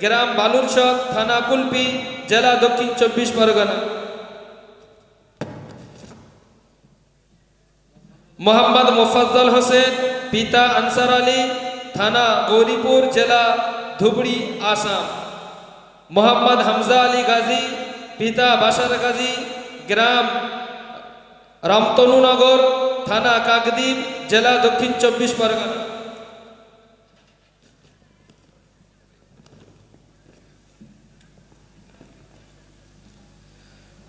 গ্রাম বালুরচক, থানা কুলপি, জেলা দক্ষিণ 24 পরগনা। মোহাম্মদ মোফাজ্জল হোসেন, পিতা আনসার আলী, থানা গৌরীপুর, জেলা ধুবড়ী, আসাম। মোহাম্মদ হামজা আলী গাজী, পিতা বাশার গাজী, গ্রাম রামতনুনগর, থানা কাকদ্বীপ, জেলা দক্ষিণ 24 পরগনা।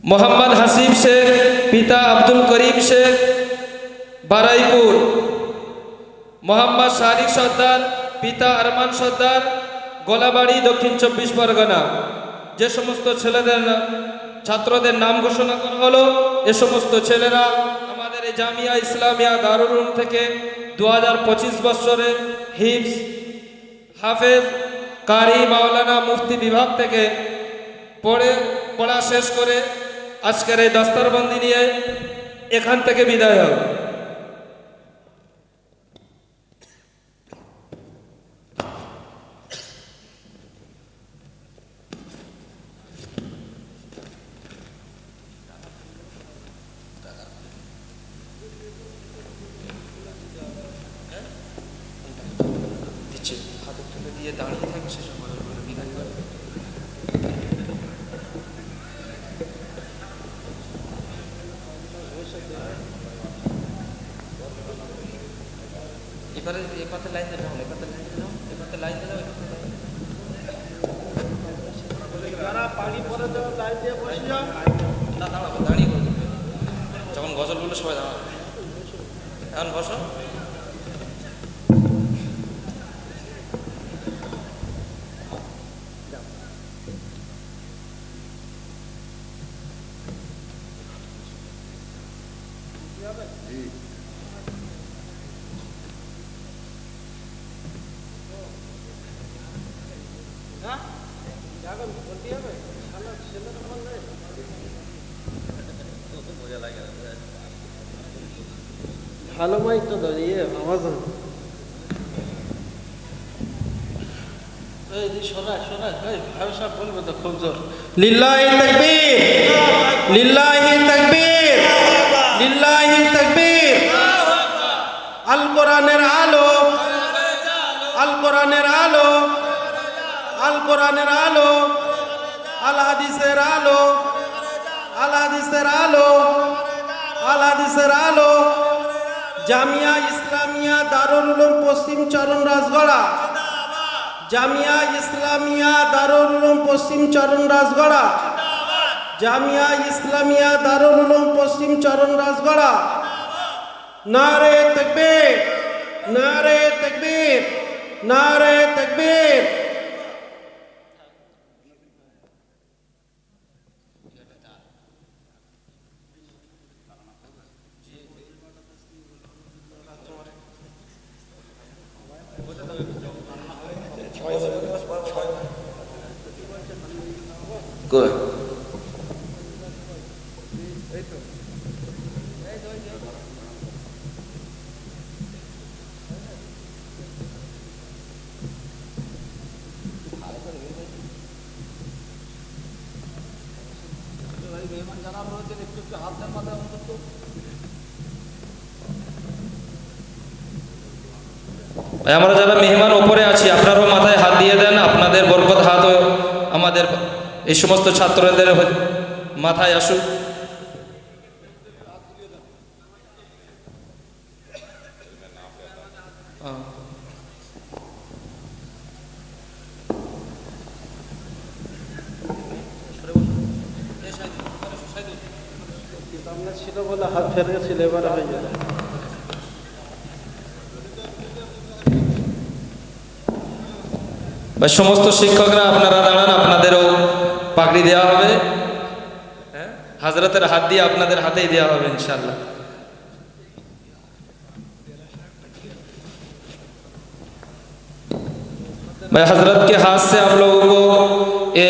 মোহাম্মদ হাসিব শেখ, পিতা আব্দুল করিম শেখ, বারাইপুর। মোহাম্মদ শারিক সর্দার, পিতা আরমান সর্দার, গোলাবাড়ি, দক্ষিণ 24 পরগনা। যে সমস্ত ছেলেদের ছাত্রদের নাম ঘোষণা করা হলো, এ সমস্ত ছেলেরা আমাদের এই জামিয়া ইসলামিয়া দারুল উলুম থেকে 2025 বৎসরে হিফজ, হাফেজ, কারি, মাওলানা, মুফতি বিভাগ থেকে পড়া শেষ করে আজকের এই দস্তারবন্দি নিয়ে এখান থেকে বিদায় হবে। দাঁড়িয়ে থাকে সে সময় বিদায় করে। এপাতে লাইন দিলাম, এপাতে লাইন দিলাম, এপাতে লাইন দিলাম, যারা পানি পরে দেওয়া লাইন দিয়ে বসে যাও। না দাঁড়াবো, দাঁড়িয়ে করবে যখন গজল বলে সবাই দাঁড়াবে। এখন বসো। ভালো মাইক তো দাঁড়িয়ে আওয়াজ বলবে তো খুব জোর। লিল্লাহি তাকবীর, লিল্লাহি তাকবীর, লিল্লাহি তাকবীর। আল কোরআনের আলো, আল কোরআনের আলো, আল কোরআনের আলো, আল হাদিসের আলো, আল হাদিসের আলো, আল হাদিসের আলো। জামিয়া ইসলামিয়া দারুল উলুম পশ্চিম চরণ রাজগড়া, জামিয়া ইসলামিয়া দারুল উলুম পশ্চিম চরণ রাজগড়া, জামিয়া ইসলামিয়া দারুল উলুম পশ্চিম চরণ রাজগড়া। নারে তাকবীর, নারে তাকবীর, নারে তাকবীর। Good. আমরা যারা মেহমান উপরে আছি আপনারাও মাথায় হাত দিয়ে দেন, আপনাদের বরকত হাত আমাদের এই সমস্ত ছাত্রদের মাথায় আসুক। ছিল বলে হাত ফেরে গেছিল, এবারে হয়ে যাবে। সমস্ত শিক্ষকরা আপনারা দাঁড়ান, আপনাদেরও পাগড়ি দেওয়া হবে। হাজরতের হাত দিয়ে আপনাদের হাতেই দেওয়া হবে इंशाअल्लाह। भाई हजरत के हाथ से आप लोगों को ये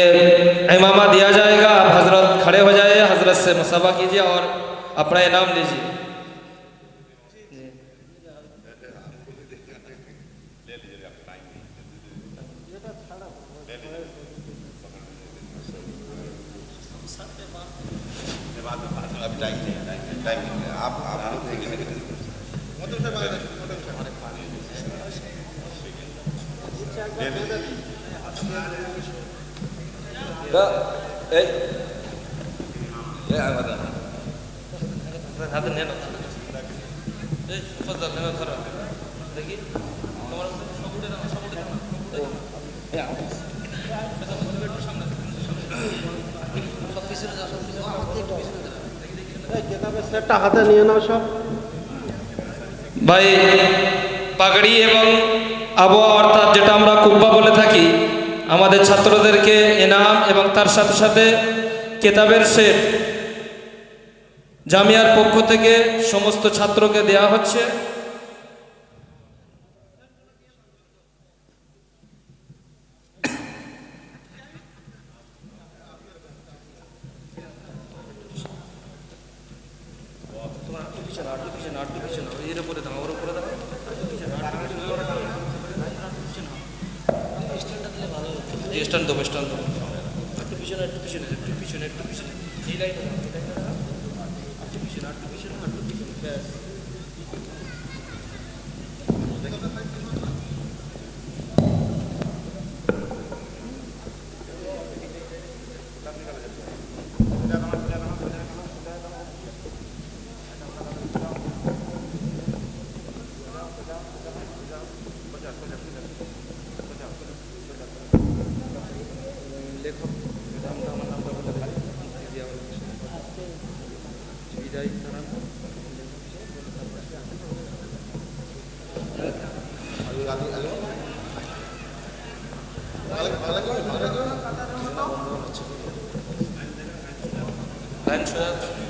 इमामा दिया जाएगा। आप हजरत खड़े हो जाइए, हजरत से मुसाफा कीजिए और अपना इनाम लीजिए। अभी टाइम नहीं है, टाइम नहीं है। आप लोग হাতে নেন এই ফজল নেন ধরো দেখি তোমার সবুটে না সবুটে না সব পিছনে যাও সব পিছনে এই কেতাবের সেটটা হাতে নিয়ে নাও সব। ভাই পাগড়ি এবং আবহাওয়া অর্থাৎ যেটা আমরা কুব্বা বলে থাকি আমাদের ছাত্রদেরকে ইনাম এবং তার সাথে সাথে কেতাবের সেট জামিয়ার পক্ষ থেকে সমস্ত ছাত্রকে দেয়া হচ্ছে। স্ট্যান্ড দেবো স্ট্যান্ড দেবো একটু পিছনে একটু পিছনে একটু পিছনে একটু পিছনে এই লাইনটা একটু পিছনে একটু পিছনে একটু পিছনে ব্যাস লেখক নামটা আমার নামটা বলে খালি বিদায় তারা লাইন সোজা